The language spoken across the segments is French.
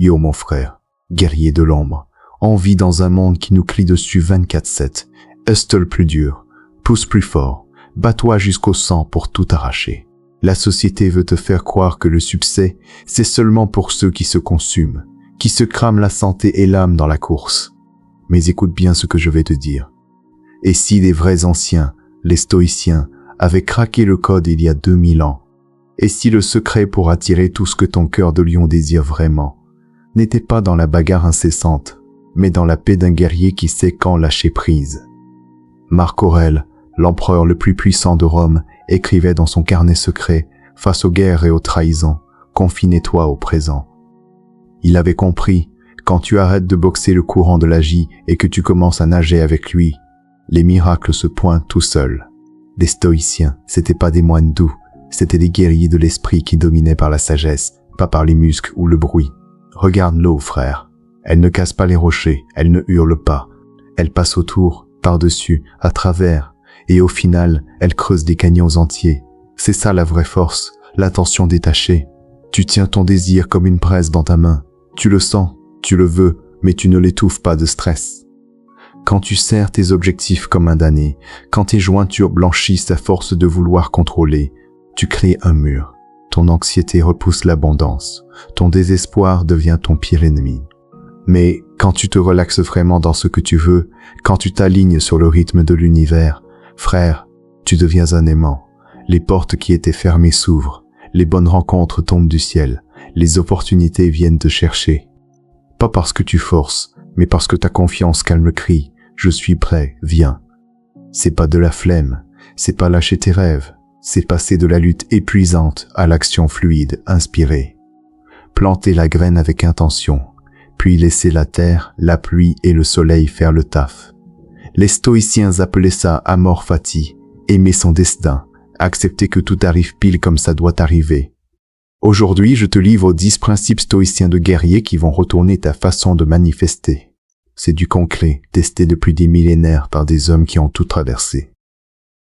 Yo mon frère, guerrier de l'ombre, on vit dans un monde qui nous crie dessus 24/7. Hustle plus dur, pousse plus fort, bats-toi jusqu'au sang pour tout arracher. La société veut te faire croire que le succès, c'est seulement pour ceux qui se consument, qui se crament la santé et l'âme dans la course. Mais écoute bien ce que je vais te dire. Et si les vrais anciens, les stoïciens, avaient craqué le code il y a 2000 ans, et si le secret pour attirer tout ce que ton cœur de lion désire vraiment, n'était pas dans la bagarre incessante, mais dans la paix d'un guerrier qui sait quand lâcher prise. Marc Aurèle, l'empereur le plus puissant de Rome, écrivait dans son carnet secret, face aux guerres et aux trahisons, confine-toi au présent. Il avait compris, quand tu arrêtes de boxer le courant de la J et que tu commences à nager avec lui, les miracles se pointent tout seuls. Les stoïciens, c'étaient pas des moines doux, c'étaient des guerriers de l'esprit qui dominaient par la sagesse, pas par les muscles ou le bruit. Regarde l'eau, frère. Elle ne casse pas les rochers, elle ne hurle pas. Elle passe autour, par-dessus, à travers, et au final, elle creuse des canyons entiers. C'est ça la vraie force, l'attention détachée. Tu tiens ton désir comme une presse dans ta main. Tu le sens, tu le veux, mais tu ne l'étouffes pas de stress. Quand tu serres tes objectifs comme un damné, quand tes jointures blanchissent à force de vouloir contrôler, tu crées un mur. Ton anxiété repousse l'abondance. Ton désespoir devient ton pire ennemi. Mais quand tu te relaxes vraiment dans ce que tu veux, quand tu t'alignes sur le rythme de l'univers, frère, tu deviens un aimant. Les portes qui étaient fermées s'ouvrent. Les bonnes rencontres tombent du ciel. Les opportunités viennent te chercher. Pas parce que tu forces, mais parce que ta confiance calme le cri. Je suis prêt, viens. C'est pas de la flemme, c'est pas lâcher tes rêves, c'est passer de la lutte épuisante à l'action fluide, inspirée. Planter la graine avec intention, puis laisser la terre, la pluie et le soleil faire le taf. Les stoïciens appelaient ça amor fati, aimer son destin, accepter que tout arrive pile comme ça doit arriver. Aujourd'hui, je te livre 10 principes stoïciens de guerrier qui vont retourner ta façon de manifester. C'est du concret, testé depuis des millénaires par des hommes qui ont tout traversé.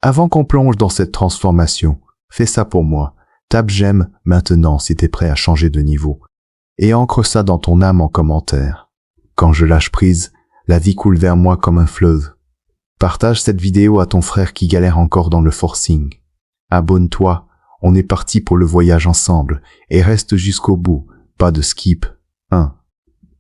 Avant qu'on plonge dans cette transformation, fais ça pour moi. Tape j'aime maintenant si t'es prêt à changer de niveau. Et ancre ça dans ton âme en commentaire. Quand je lâche prise, la vie coule vers moi comme un fleuve. Partage cette vidéo à ton frère qui galère encore dans le forcing. Abonne-toi, on est parti pour le voyage ensemble et reste jusqu'au bout, pas de skip. 1.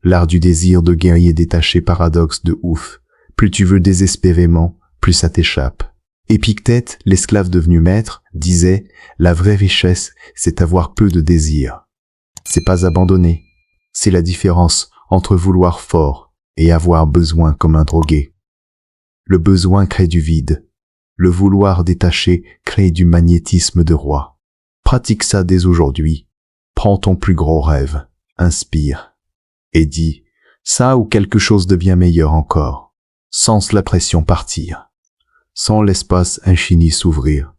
L'art du désir de guerrier détaché paradoxe de ouf. Plus tu veux désespérément, plus ça t'échappe. Épictète, l'esclave devenu maître, disait « La vraie richesse, c'est avoir peu de désir. » C'est pas abandonner. C'est la différence entre vouloir fort et avoir besoin comme un drogué. Le besoin crée du vide. Le vouloir détaché crée du magnétisme de roi. Pratique ça dès aujourd'hui. Prends ton plus gros rêve. Inspire. Et dis, ça ou quelque chose de bien meilleur encore. Sens la pression partir. Sens l'espace infini s'ouvrir.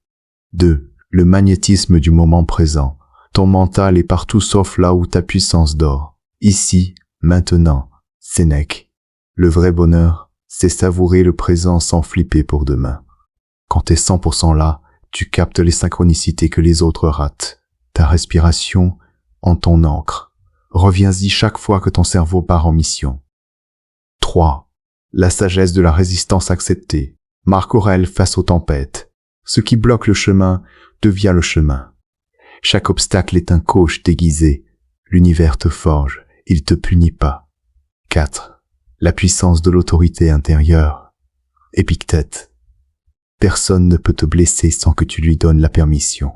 2. Le magnétisme du moment présent. Ton mental est partout sauf là où ta puissance dort. Ici, maintenant. Sénèque. Le vrai bonheur, c'est savourer le présent sans flipper pour demain. Quand t'es 100% là, tu captes les synchronicités que les autres ratent. Ta respiration en ton encre. Reviens-y chaque fois que ton cerveau part en mission. 3. La sagesse de la résistance acceptée. Marc Aurèle face aux tempêtes. Ce qui bloque le chemin devient le chemin. Chaque obstacle est un coach déguisé. L'univers te forge, il te punit pas. 4. La puissance de l'autorité intérieure. Épictète. Personne ne peut te blesser sans que tu lui donnes la permission.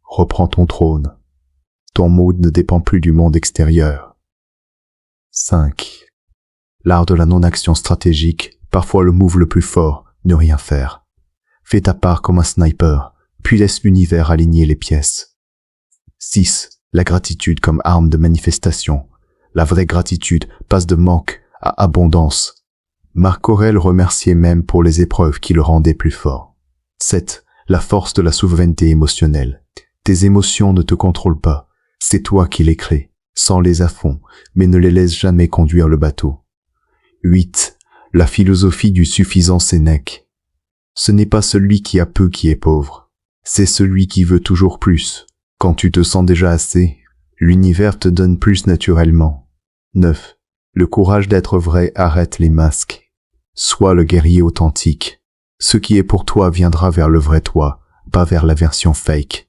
Reprends ton trône. Ton mood ne dépend plus du monde extérieur. 5. L'art de la non-action stratégique, parfois le move le plus fort, ne rien faire. Fais ta part comme un sniper, puis laisse l'univers aligner les pièces. 6. La gratitude comme arme de manifestation. La vraie gratitude passe de manque à abondance. Marc Aurèle remerciait même pour les épreuves qui le rendaient plus fort. 7. La force de la souveraineté émotionnelle. Tes émotions ne te contrôlent pas. C'est toi qui les crées, sens-les à fond, mais ne les laisse jamais conduire le bateau. 8. La philosophie du suffisant Sénèque. Ce n'est pas celui qui a peu qui est pauvre, c'est celui qui veut toujours plus. Quand tu te sens déjà assez, L'univers te donne plus naturellement. 9. Le courage d'être vrai arrête les masques. Sois le guerrier authentique. Ce qui est pour toi viendra vers le vrai toi, pas vers la version fake.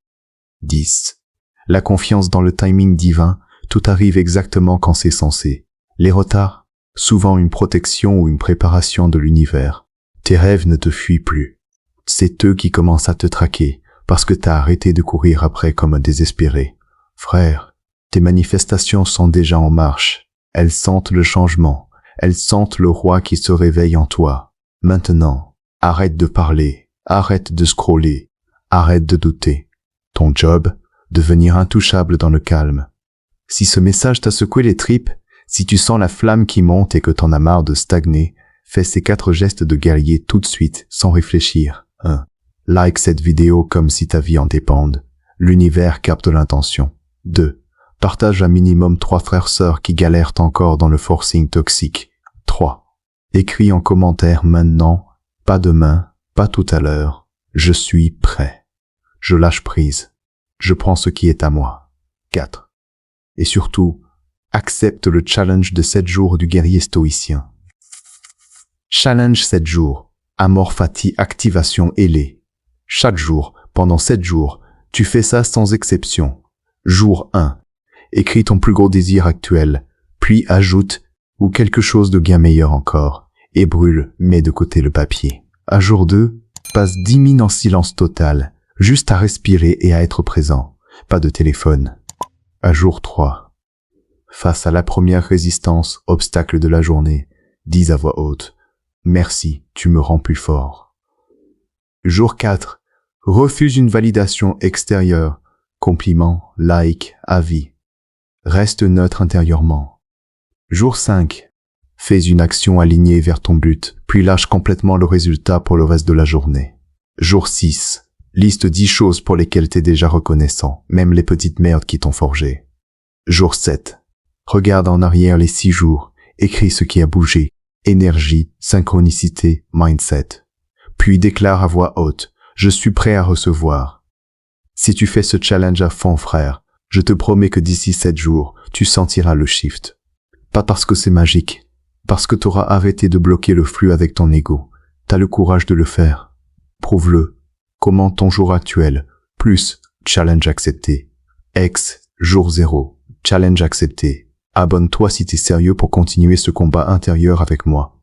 10. La confiance dans le timing divin, tout arrive exactement quand c'est censé. Les retards, souvent une protection ou une préparation de l'univers. Tes rêves ne te fuient plus. C'est eux qui commencent à te traquer, parce que t'as arrêté de courir après comme un désespéré. Frère, tes manifestations sont déjà en marche. Elles sentent le changement. Elles sentent le roi qui se réveille en toi. Maintenant, arrête de parler, arrête de scroller, arrête de douter. Ton job, devenir intouchable dans le calme. Si ce message t'a secoué les tripes, si tu sens la flamme qui monte et que t'en as marre de stagner, fais ces 4 gestes de guerrier tout de suite, sans réfléchir. 1. Like cette vidéo comme si ta vie en dépende. L'univers capte l'intention. 2. Partage un minimum 3 frères-sœurs qui galèrent encore dans le forcing toxique. 3. Écris en commentaire maintenant, pas demain, pas tout à l'heure. Je suis prêt. Je lâche prise. Je prends ce qui est à moi. 4. Et surtout, accepte le challenge de 7 jours du guerrier stoïcien. Challenge 7 jours. Amor Fati activation ailée. Chaque jour, pendant 7 jours, tu fais ça sans exception. Jour 1. Écris ton plus gros désir actuel, puis ajoute ou quelque chose de bien meilleur encore, et brûle, mets de côté le papier. À jour 2, passe 10 minutes en silence total, juste à respirer et à être présent, pas de téléphone. À jour 3, face à la première résistance, obstacle de la journée, dis à voix haute, merci, tu me rends plus fort. Jour 4, refuse une validation extérieure, compliment, like, avis. Reste neutre intérieurement. Jour 5. Fais une action alignée vers ton but, puis lâche complètement le résultat pour le reste de la journée. Jour 6. Liste 10 choses pour lesquelles t'es déjà reconnaissant, même les petites merdes qui t'ont forgé. Jour 7. Regarde en arrière les 6 jours, écris ce qui a bougé, énergie, synchronicité, mindset. Puis déclare à voix haute, je suis prêt à recevoir. Si tu fais ce challenge à fond, frère, je te promets que d'ici 7 jours, tu sentiras le shift. Pas parce que c'est magique, parce que t'auras arrêté de bloquer le flux avec ton ego. T'as le courage de le faire. Prouve-le. Commente ton jour actuel, plus challenge accepté. Jour 0, challenge accepté. Abonne-toi si t'es sérieux pour continuer ce combat intérieur avec moi.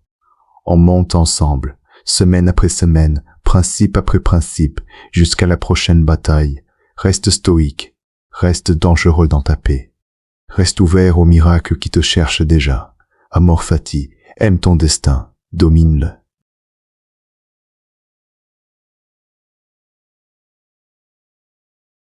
On monte ensemble, semaine après semaine, principe après principe, jusqu'à la prochaine bataille. Reste stoïque. Reste dangereux dans ta paix. Reste ouvert aux miracles qui te cherchent déjà. Amor Fati, aime ton destin, domine-le.